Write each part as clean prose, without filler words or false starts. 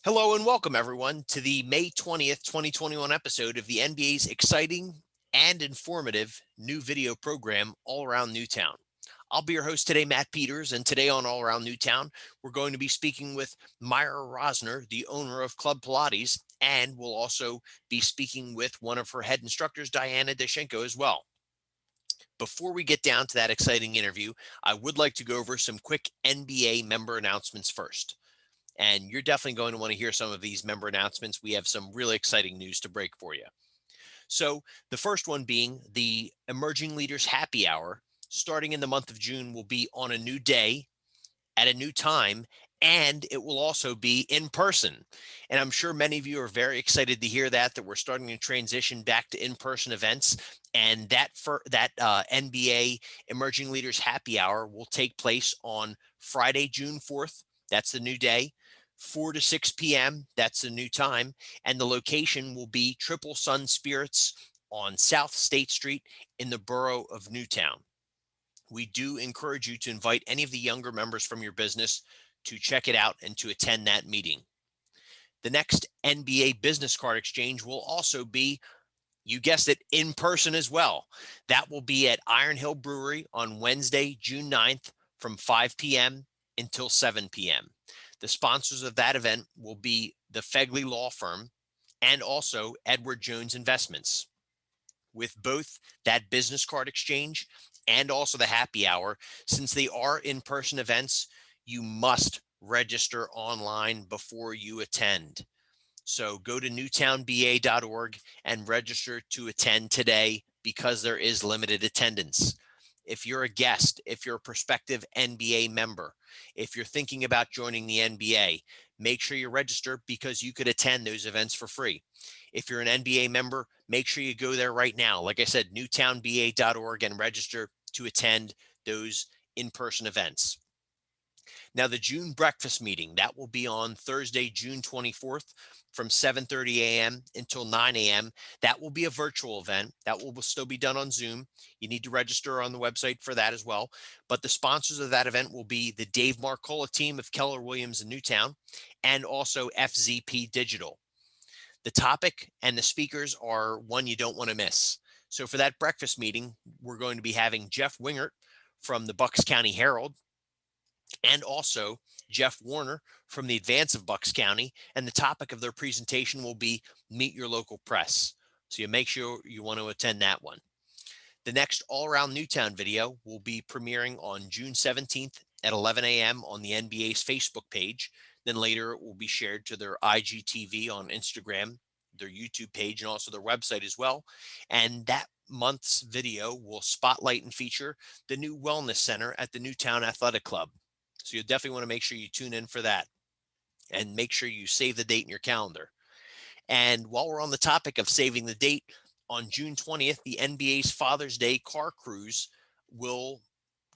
Hello and welcome everyone to the May 20th, 2021 episode of the NBA's exciting and informative new video program, All Around Newtown. I'll be your host today, Matt Peters, and today on All Around Newtown, we're going to be speaking with Myra Rosner, the owner of Club Pilates, and we'll also be speaking with one of her head instructors, Diana Deshenko, as well. Before we get down to that exciting interview, I would like to go over some quick NBA member announcements first. And you're definitely going to want to hear some of these member announcements. We have some really exciting news to break for you. So the first one being the Emerging Leaders Happy Hour, starting in the month of June, will be on a new day at a new time, and it will also be in person. And I'm sure many of you are very excited to hear that we're starting to transition back to in-person events. And that NBA Emerging Leaders Happy Hour will take place on Friday, June 4th. That's the new day. 4 to 6 p.m. That's the new time. And the location will be Triple Sun Spirits on South State Street in the borough of Newtown. We do encourage you to invite any of the younger members from your business to check it out and to attend that meeting. The next NBA business card exchange will also be, you guessed it, in person as well. That will be at Iron Hill Brewery on Wednesday, June 9th from 5 p.m. until 7 p.m. The sponsors of that event will be the Fegley Law Firm and also Edward Jones Investments. With both that business card exchange and also the happy hour, since they are in-person events, you must register online before you attend. So go to newtownba.org and register to attend today because there is limited attendance. If you're a guest, if you're a prospective NBA member, if you're thinking about joining the NBA, make sure you register because you could attend those events for free. If you're an NBA member, make sure you go there right now. Like I said, newtownba.org and register to attend those in-person events. Now, the June breakfast meeting, that will be on Thursday, June 24th from 7:30 a.m. until 9 a.m. That will be a virtual event. That will still be done on Zoom. You need to register on the website for that as well. But the sponsors of that event will be the Dave Marcola team of Keller Williams in Newtown and also FZP Digital. The topic and the speakers are one you don't want to miss. So for that breakfast meeting, we're going to be having Jeff Wingert from the Bucks County Herald, and also Jeff Warner from the Advance of Bucks County. And the topic of their presentation will be Meet Your Local Press. So you make sure you want to attend that one. The next All Around Newtown video will be premiering on June 17th at 11 a.m. on the NBA's Facebook page. Then later it will be shared to their IGTV on Instagram, their YouTube page, and also their website as well. And that month's video will spotlight and feature the new wellness center at the Newtown Athletic Club. So you'll definitely want to make sure you tune in for that and make sure you save the date in your calendar. And while we're on the topic of saving the date, on June 20th, the NBA's Father's Day car cruise will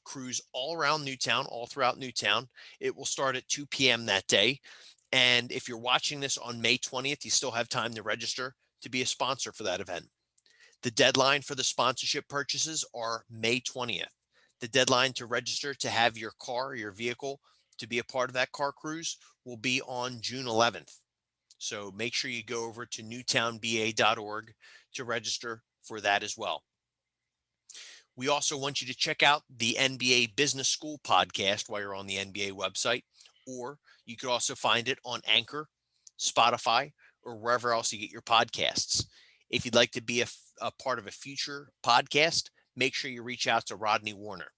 cruise all around Newtown, all throughout Newtown. It will start at 2 p.m. that day. And if you're watching this on May 20th, you still have time to register to be a sponsor for that event. The deadline for the sponsorship purchases are May 20th. The deadline to register to have your car, your vehicle, to be a part of that car cruise will be on June 11th. So make sure you go over to newtownba.org to register for that as well. We also want you to check out the NBA Business School podcast while you're on the NBA website, or you could also find it on Anchor, Spotify, or wherever else you get your podcasts. If you'd like to be a part of a future podcast, make sure you reach out to Rodney Warner.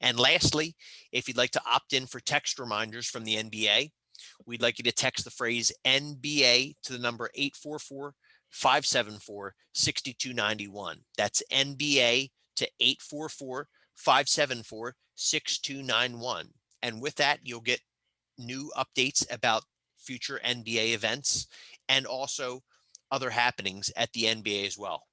And lastly, if you'd like to opt in for text reminders from the NBA, we'd like you to text the phrase NBA to the number 844-574-6291. That's NBA to 844-574-6291. And with that, you'll get new updates about future NBA events and also other happenings at the NBA as well.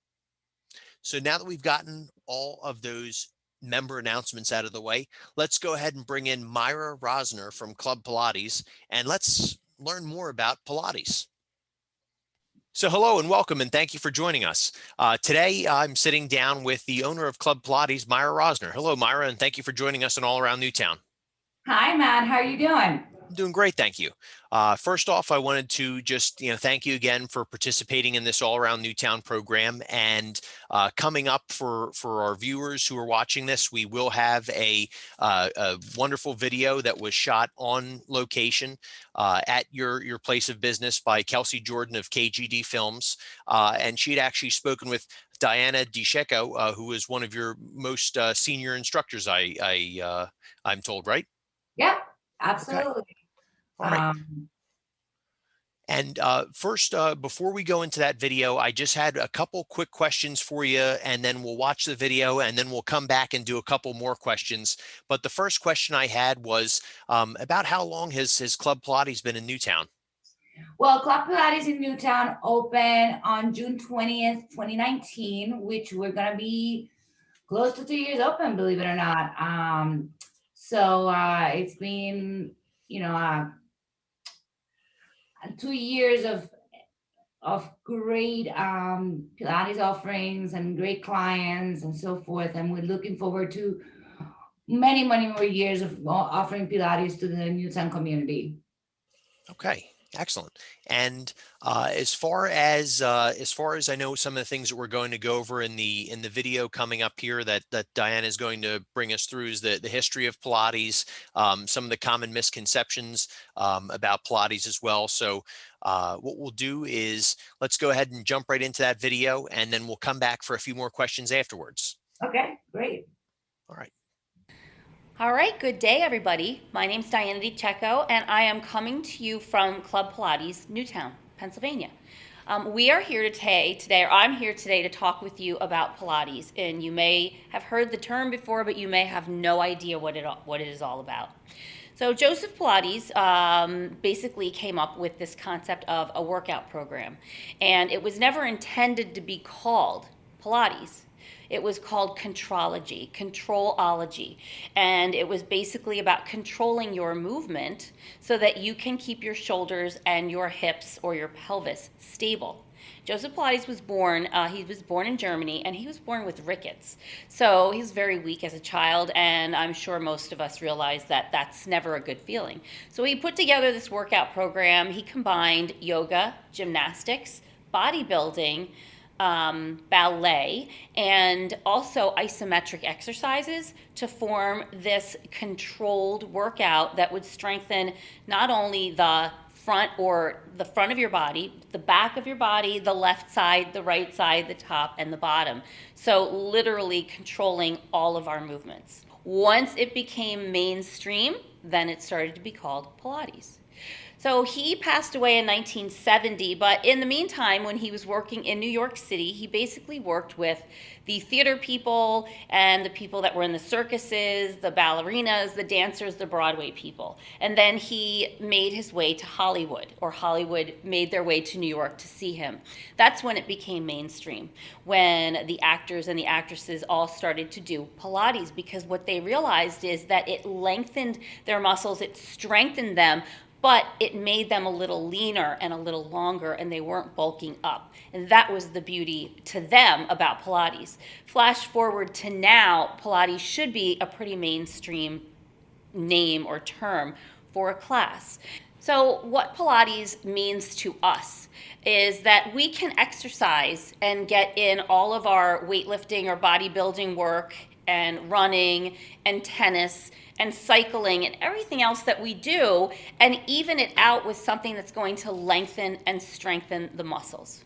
So now that we've gotten all of those member announcements out of the way, let's go ahead and bring in Myra Rosner from Club Pilates, and let's learn more about Pilates. So hello and welcome, and thank you for joining us. Today, I'm sitting down with the owner of Club Pilates, Myra Rosner. Hello, Myra, and thank you for joining us on All Around Newtown. Hi, Matt. How are you doing? I'm doing great, thank you. First off, I wanted to just thank you again for participating in this all around Newtown program. And coming up for our viewers who are watching this, we will have a wonderful video that was shot on location at your place of business by Kelsey Jordan of KGD Films, and she'd actually spoken with Diana DiCecco, who is one of your most senior instructors. I'm told, right? Yep, Okay. absolutely. All right. Um, And first, before we go into that video, I just had a couple quick questions for you, and then we'll watch the video, and then we'll come back and do a couple more questions. But the first question I had was about how long has Club Pilates been in Newtown? well, Club Pilates in Newtown opened on June 20th, 2019, which we're going to be close to 2 years open, believe it or not. So it's been, you know, 2 years of great Pilates offerings and great clients and so forth. And we're looking forward to many, many more years of offering Pilates to the Newtown community. Okay, excellent. And as far as I know, some of the things that we're going to go over in the video coming up here that Diana is going to bring us through is the history of Pilates, some of the common misconceptions about Pilates as well. So what we'll do is let's go ahead and jump right into that video, and then we'll come back for a few more questions afterwards. Okay, great. All right. All right, good day, everybody. My name's Diana DiCecco, and I am coming to you from Club Pilates, Newtown, Pennsylvania. We are here today, or I'm here today to talk with you about Pilates. And you may have heard the term before, but you may have no idea what it is all about. So Joseph Pilates basically came up with this concept of a workout program. And it was never intended to be called Pilates. It was called controlology, and it was basically about controlling your movement so that you can keep your shoulders and your hips or your pelvis stable. Joseph Pilates was born, he was born in Germany, and he was born with rickets. So he was very weak as a child, and I'm sure most of us realize that that's never a good feeling. So he put together this workout program. He combined yoga, gymnastics, bodybuilding, ballet, and also isometric exercises to form this controlled workout that would strengthen not only the front of your body, the back of your body, the left side, the right side, the top, and the bottom. So literally controlling all of our movements. Once it became mainstream, then it started to be called Pilates. So he passed away in 1970, but in the meantime, when he was working in New York City, he basically worked with the theater people and the people that were in the circuses, the ballerinas, the dancers, the Broadway people. And then he made his way to Hollywood, or Hollywood made their way to New York to see him. That's when it became mainstream, when the actors and the actresses all started to do Pilates, because what they realized is that it lengthened their muscles, it strengthened them, but it made them a little leaner and a little longer, and they weren't bulking up. And that was the beauty to them about Pilates. Flash forward to now, Pilates should be a pretty mainstream name or term for a class. So what Pilates means to us is that we can exercise and get in all of our weightlifting or bodybuilding work and running and tennis and cycling and everything else that we do, and even it out with something that's going to lengthen and strengthen the muscles.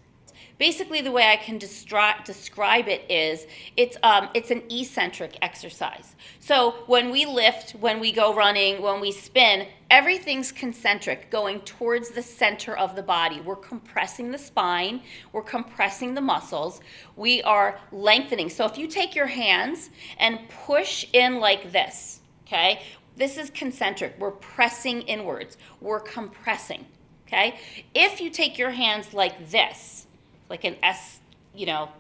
Basically, the way I can describe it is it's an eccentric exercise. So when we lift, when we go running, when we spin, everything's concentric, going towards the center of the body. We're compressing the spine, we're compressing the muscles, we are lengthening. So if you take your hands and push in like this, okay? This is concentric. We're pressing inwards. We're compressing, okay? If you take your hands like this, like an S, what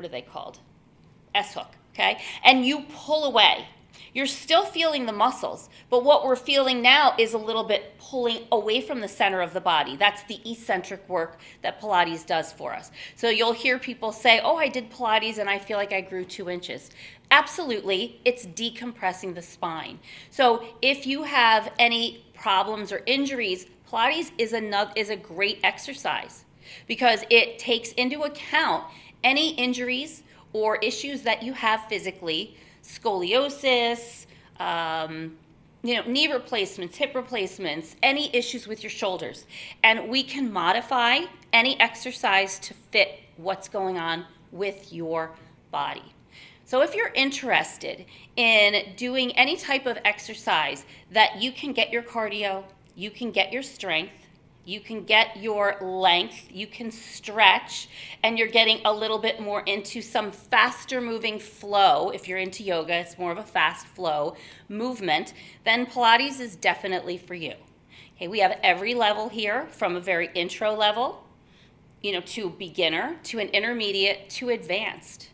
are they called? S hook, okay? And you pull away. You're still feeling the muscles, but what we're feeling now is a little bit pulling away from the center of the body. That's the eccentric work that Pilates does for us. So you'll hear people say, oh, I did Pilates and I feel like I grew 2 inches. Absolutely, it's decompressing the spine. So if you have any problems or injuries, Pilates is a great exercise because it takes into account any injuries or issues that you have physically, scoliosis, knee replacements, hip replacements, any issues with your shoulders. And we can modify any exercise to fit what's going on with your body. So if you're interested in doing any type of exercise that you can get your cardio, you can get your strength, you can get your length, you can stretch, and you're getting a little bit more into some faster moving flow. If you're into yoga, it's more of a fast flow movement, then Pilates is definitely for you. Okay, we have every level here, from a very intro level, to beginner, to an intermediate, to advanced.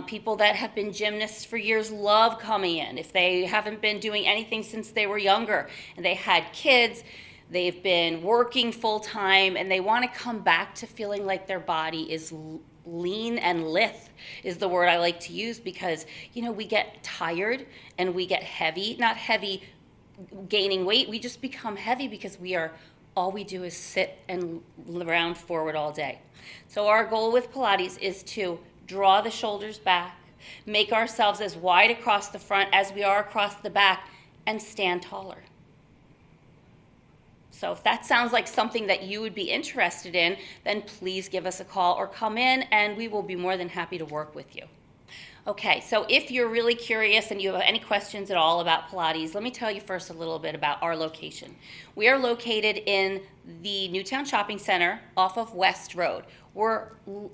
People that have been gymnasts for years love coming in. If they haven't been doing anything since they were younger and they had kids, they've been working full time, and they want to come back to feeling like their body is lean and lithe is the word I like to use, because, we get tired and we get heavy, not heavy gaining weight. We just become heavy because all we do is sit and round forward all day. So our goal with Pilates is to draw the shoulders back, make ourselves as wide across the front as we are across the back, and stand taller. So if that sounds like something that you would be interested in, then please give us a call or come in, and we will be more than happy to work with you. Okay, so if you're really curious and you have any questions at all about Pilates, let me tell you first a little bit about our location. We are located in the Newtown Shopping Center off of West Road. We're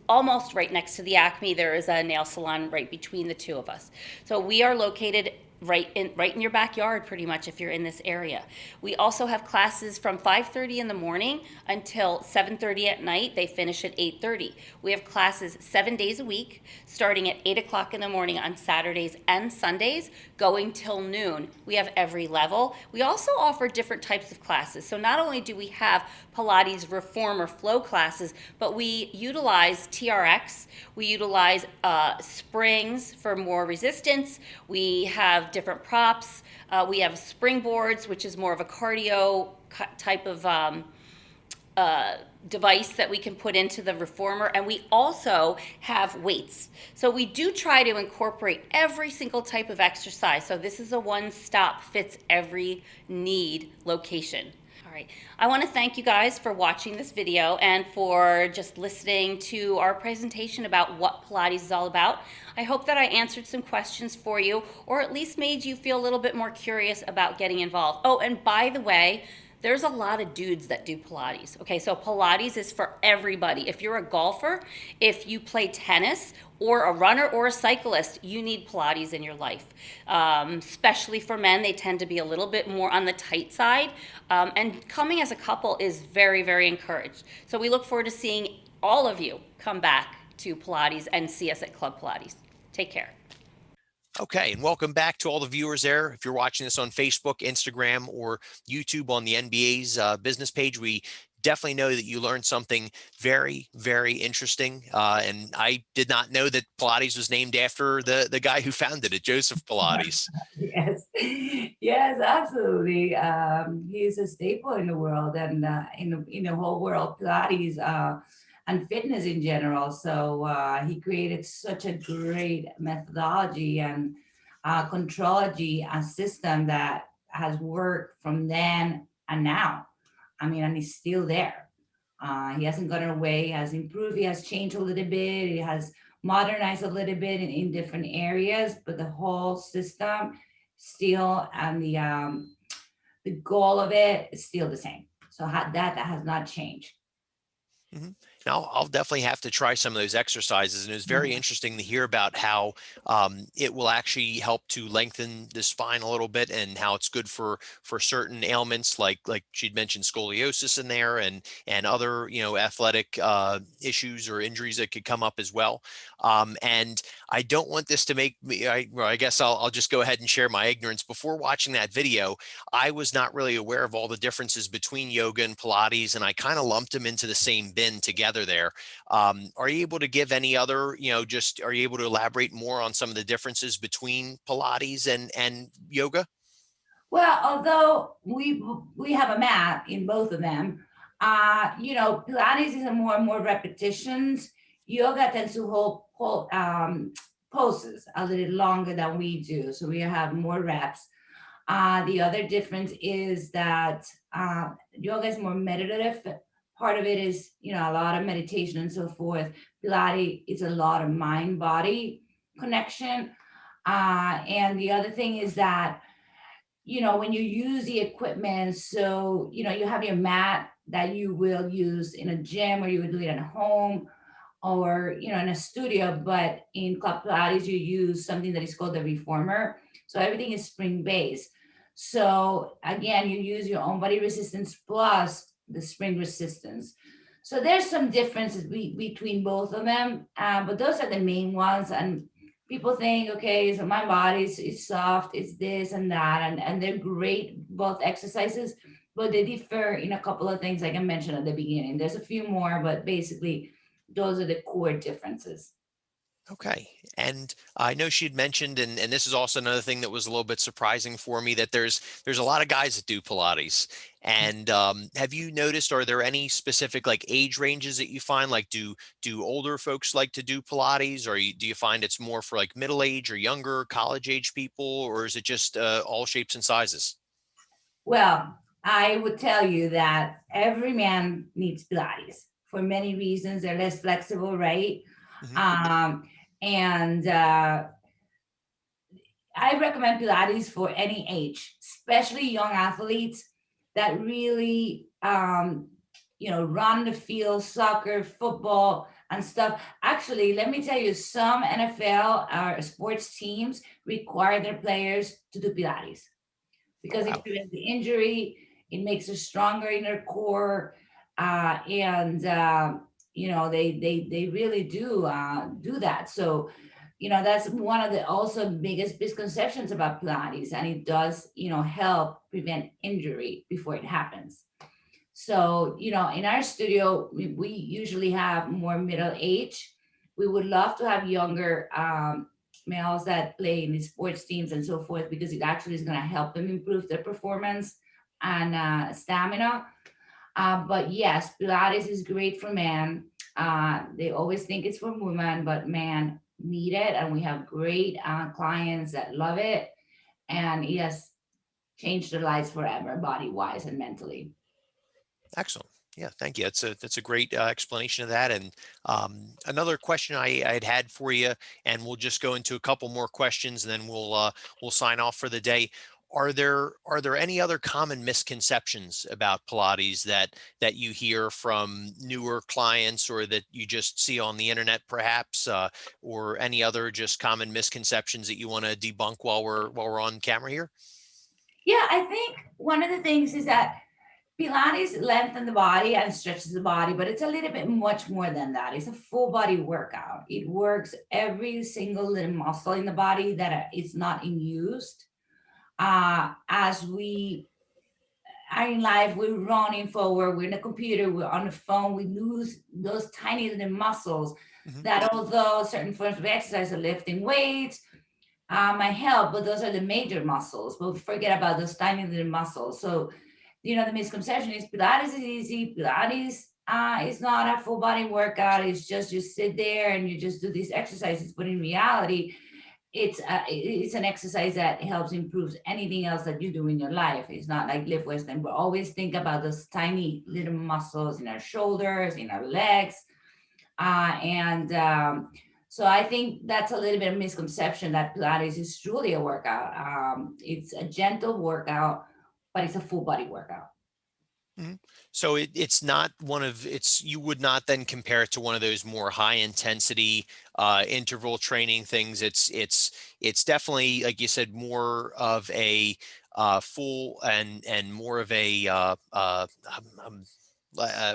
almost right next to the Acme. There is a nail salon right between the two of us. So we are located right in your backyard, pretty much, if you're in this area. We also have classes from 5:30 in the morning until 7:30 at night. They finish at 8:30. We have classes 7 days a week, starting at 8 o'clock in the morning on Saturdays and Sundays, going till noon. We have every level. We also offer different types of classes. So not only do we have Pilates reform or flow classes, but we utilize TRX. We utilize springs for more resistance. We have different props. We have springboards, which is more of a cardio type of device that we can put into the reformer, and we also have weights. So we do try to incorporate every single type of exercise. So this is a one-stop, fits every need location. All right, I want to thank you guys for watching this video and for just listening to our presentation about what Pilates is all about. I hope that I answered some questions for you, or at least made you feel a little bit more curious about getting involved. Oh, and by the way, there's a lot of dudes that do Pilates. Okay, so Pilates is for everybody. If you're a golfer, if you play tennis, or a runner or a cyclist, you need Pilates in your life. Especially for men, they tend to be a little bit more on the tight side. And coming as a couple is very, very encouraged. So we look forward to seeing all of you come back to Pilates and see us at Club Pilates. Take care. Okay, and welcome back to all the viewers there. If you're watching this on Facebook, Instagram, or YouTube on the NBA's business page, we definitely know that you learned something very, very interesting. And I did not know that Pilates was named after the guy who founded it, Joseph Pilates. Yes, yes, absolutely. He's a staple in the world, and in the whole world, Pilates and fitness in general. So he created such a great methodology and contrology, a system that has worked from then and now. I mean, and he's still there. He hasn't gone away. He has improved. He has changed a little bit. He has modernized a little bit in different areas, but the whole system still, and the goal of it is still the same. So that has not changed. Mm-hmm. Now, I'll definitely have to try some of those exercises. And it was very interesting to hear about how it will actually help to lengthen the spine a little bit, and how it's good for certain ailments, like she'd mentioned scoliosis in there, and other, athletic issues or injuries that could come up as well. And I don't want this to make me, I guess I'll just go ahead and share my ignorance. Before watching that video, I was not really aware of all the differences between yoga and Pilates, and I kind of lumped them into the same bin together there. Are you able to give any other, are you able to elaborate more on some of the differences between Pilates and yoga? Well, although we have a mat in both of them, Pilates is a more repetitions. Yoga tends to hold poses a little longer than we do, so we have more reps. The other difference is that yoga is more meditative. Part of it is, a lot of meditation and so forth. Pilates is a lot of mind body connection. And the other thing is that, when you use the equipment, so, you have your mat that you will use in a gym or you would do it at home or in a studio, but in club pilates you use something that is called the reformer, so everything is spring based. So again, you use your own body resistance plus the spring resistance. So there's some differences between both of them, but those are the main ones. And people think, okay, so my body is soft, it's this and that, and they're great both exercises, but they differ in a couple of things like I mentioned at the beginning. There's a few more, but basically those are the core differences. Okay. And I know she'd mentioned, and this is also another thing that was a little bit surprising for me, that there's a lot of guys that do Pilates. And have you noticed, are there any specific like age ranges that you find? Like do older folks like to do Pilates, or do you find it's more for like middle age or younger college age people, or is it just all shapes and sizes? Well, I would tell you that every man needs Pilates for many reasons. They're less flexible, right? Hmm. Um, and I recommend Pilates for any age, especially young athletes that really, run the field, soccer, football, and stuff. Actually, let me tell you, some NFL sports teams require their players to do Pilates Oh, because it wow. prevents the injury, it makes us stronger in our core, and they really do that. So that's one of the also biggest misconceptions about Pilates, and it does help prevent injury before it happens. So in our studio we usually have more middle age. We would love to have younger males that play in the sports teams and so forth, because it actually is going to help them improve their performance and stamina. But yes, Pilates is great for men. They always think it's for women, but men need it. And we have great clients that love it. And it has changed their lives forever, body wise and mentally. Excellent. Yeah, thank you. That's a great explanation of that. And another question I had for you, and we'll just go into a couple more questions, and then we'll sign off for the day. Are there any other common misconceptions about Pilates that you hear from newer clients, or that you just see on the internet, perhaps, or any other just common misconceptions that you want to debunk while we're on camera here? Yeah, I think one of the things is that Pilates lengthens the body and stretches the body, but it's a little bit much more than that. It's a full body workout. It works every single little muscle in the body that is not in use. As we are in life, we're running forward, we're in the computer, we're on the phone, we lose those tiny little muscles Hmm. that, although certain forms of exercise are lifting weights, might help, but those are the major muscles. But we forget about those tiny little muscles. So, the misconception is Pilates is easy. Pilates is not a full body workout. It's just you sit there and you just do these exercises. But in reality, it's an exercise that helps improve anything else that you do in your life. It's not like lift weights. And we always think about those tiny little muscles in our shoulders, in our legs, and so I think that's a little bit of misconception that Pilates is truly a workout. It's a gentle workout, but it's a full body workout. Mhm. So it's not one of it's you would not then compare it to one of those more high intensity interval training things. It's definitely, like you said, more of a full and more of a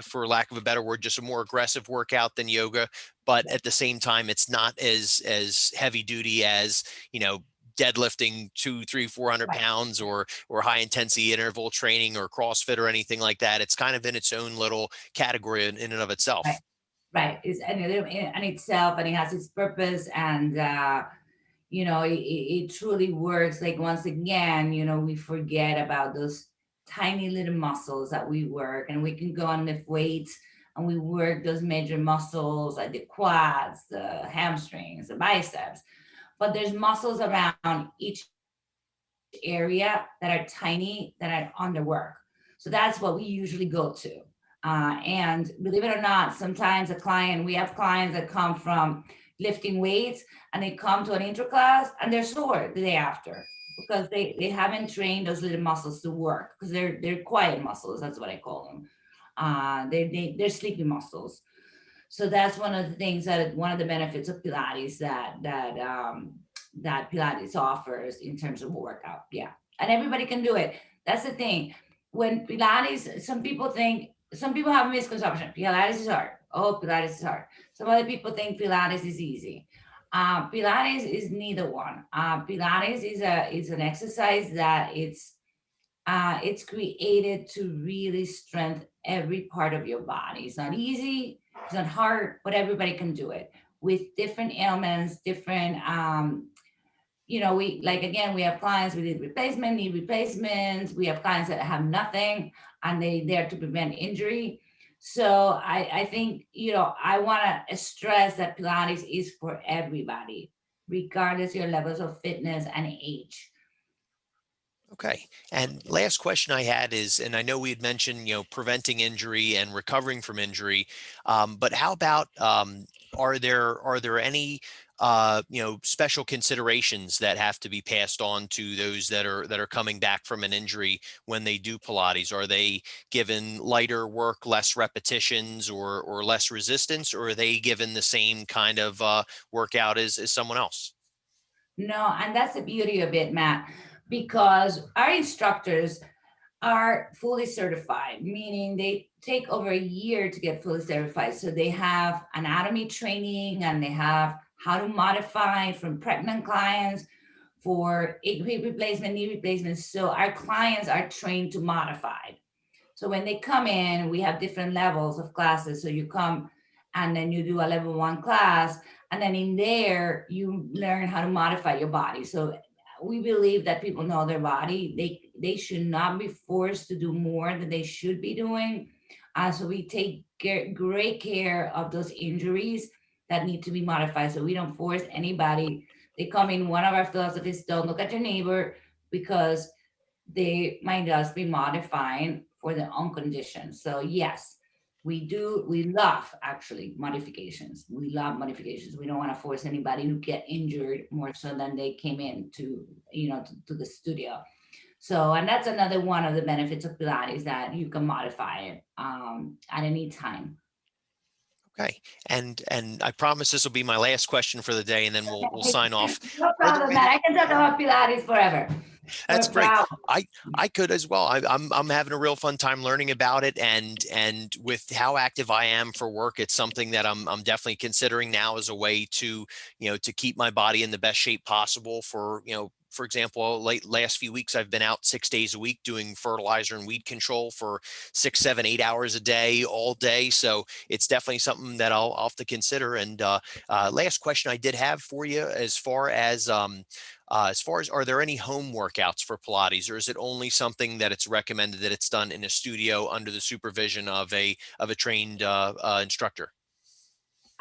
for lack of a better word, just a more aggressive workout than yoga. But at the same time, it's not as heavy duty as, deadlifting 2, 3, 400 Right, pounds, or high intensity interval training or CrossFit or anything like that. It's kind of in its own little category in and of right, itself. right. It's and itself, and it has its purpose, and it truly works. Like, once again, we forget about those tiny little muscles that we work, and we can go and lift weights and we work those major muscles like the quads, the hamstrings, the biceps. But there's muscles around each area that are tiny, that are underwork. So that's what we usually go to. And believe it or not, sometimes we have clients that come from lifting weights, and they come to an intro class and they're sore the day after, because they haven't trained those little muscles to work, because they're quiet muscles. That's what I call them. They're sleepy muscles. So that's one of the things, that one of the benefits of Pilates, that Pilates offers in terms of workout. Yeah, and everybody can do it. That's the thing. When Pilates, some people have a misconception. Pilates is hard. Oh, Pilates is hard. Some other people think Pilates is easy. Pilates is neither one. Pilates is an exercise that it's created to really strengthen every part of your body. It's not easy, it's not hard, but everybody can do it with different ailments, different we, like, again, we have clients with knee replacements. We have clients that have nothing, and they there to prevent injury. So I think, I want to stress that Pilates is for everybody, regardless your levels of fitness and age. Okay. And last question I had is, and I know we had mentioned, preventing injury and recovering from injury, but how about, are there any, special considerations that have to be passed on to those that are coming back from an injury when they do Pilates? Are they given lighter work, less repetitions, or less resistance, or are they given the same kind of workout as someone else? No, and that's the beauty of it, Matt, because our instructors are fully certified, meaning they take over a year to get fully certified. So they have anatomy training, and they have how to modify from pregnant clients for hip replacement, knee replacements. So our clients are trained to modify. So when they come in, we have different levels of classes. So you come and then you do a level one class, and then in there you learn how to modify your body. So we believe that people know their body. They should not be forced to do more than they should be doing. So we take great care of those injuries that need to be modified. So we don't force anybody. They come in. One of our philosophies: don't look at your neighbor, because they might just be modifying for their own conditions. So yes, we do. We love, actually, modifications. We love modifications. We don't want to force anybody to get injured more so than they came in to the studio. So, and that's another one of the benefits of Pilates, that you can modify it at any time. Okay. And I promise this will be my last question for the day, and then we'll sign off. No Are there problem, man. any? I can talk about Pilates forever. That's For great. hours. I could as well. I'm having a real fun time learning about it, and with how active I am for work, it's something that I'm definitely considering now as a way to, to keep my body in the best shape possible for, for example, last few weeks, I've been out 6 days a week doing fertilizer and weed control for 6, 7, 8 hours a day, all day. So it's definitely something that I'll have to consider. And last question I did have for you, as far as, are there any home workouts for Pilates, or is it only something that it's recommended that it's done in a studio under the supervision of a trained instructor?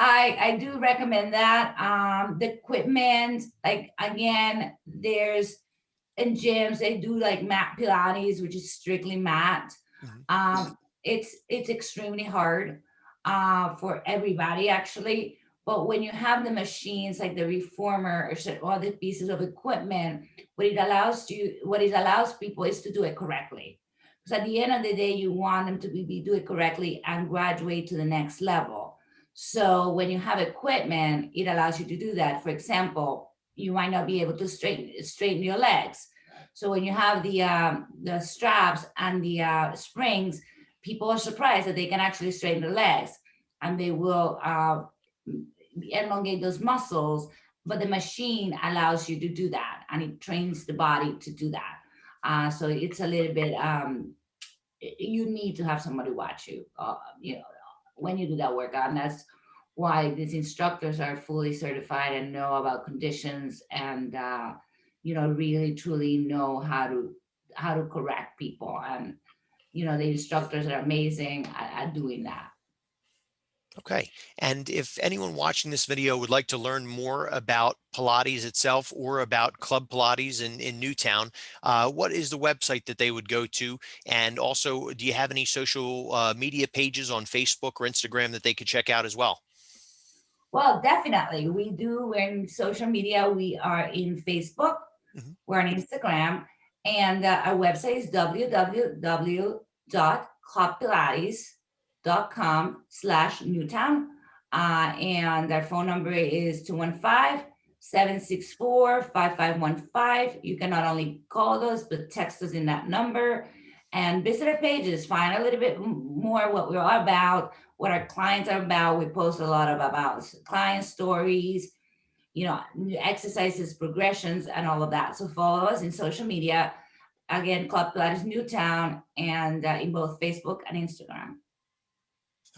I do recommend that. The equipment, like, again, there's in gyms they do like mat Pilates, which is strictly mat. Mhm. It's extremely hard for everybody, actually. But when you have the machines like the reformer or other pieces of equipment, what it allows people is to do it correctly. Because at the end of the day, you want them to do it correctly and graduate to the next level. So when you have equipment, it allows you to do that. For example, you might not be able to straighten your legs. So when you have the straps and the springs, people are surprised that they can actually straighten their legs, and they will elongate those muscles. But the machine allows you to do that, and it trains the body to do that. So it's a little bit. You need to have somebody watch you. When you do that workout, and that's why these instructors are fully certified and know about conditions and really truly know how to correct people. And the instructors are amazing at doing that. Okay. And if anyone watching this video would like to learn more about Pilates itself or about Club Pilates in Newtown, what is the website that they would go to? And also, do you have any social media pages on Facebook or Instagram that they could check out as well? Well, definitely. We do. We're in social media. We are in Facebook. Mhm. We're on Instagram. And our website is www.clubpilates.com/Newtown. And our phone number is 215-764-5515. You can not only call us, but text us in that number and visit our pages, find a little bit more what we're all about, what our clients are about. We post a lot about client stories, exercises, progressions, and all of that. So follow us in social media. Again, Club Pilates Newtown, and in both Facebook and Instagram.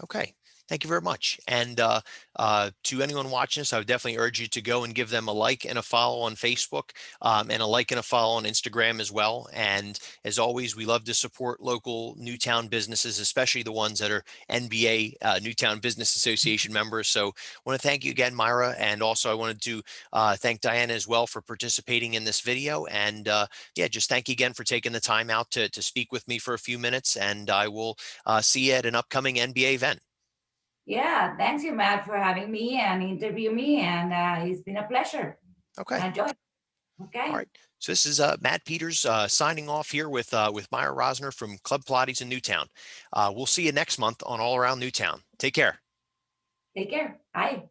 Okay. Thank you very much. And to anyone watching this, I would definitely urge you to go and give them a like and a follow on Facebook, and a like and a follow on Instagram as well. And as always, we love to support local Newtown businesses, especially the ones that are NBA, Newtown Business Association members. So I want to thank you again, Myra. And also I wanted to thank Diana as well for participating in this video. And yeah, just thank you again for taking the time out to speak with me for a few minutes. And I will see you at an upcoming NBA event. Yeah, thanks you, Matt, for having me and interview me. And it's been a pleasure. Okay. Enjoy. All Okay. right. So this is Matt Peters signing off here with Myra Rosner from Club Pilates in Newtown. We'll see you next month on All Around Newtown. Take care. Take care. Bye.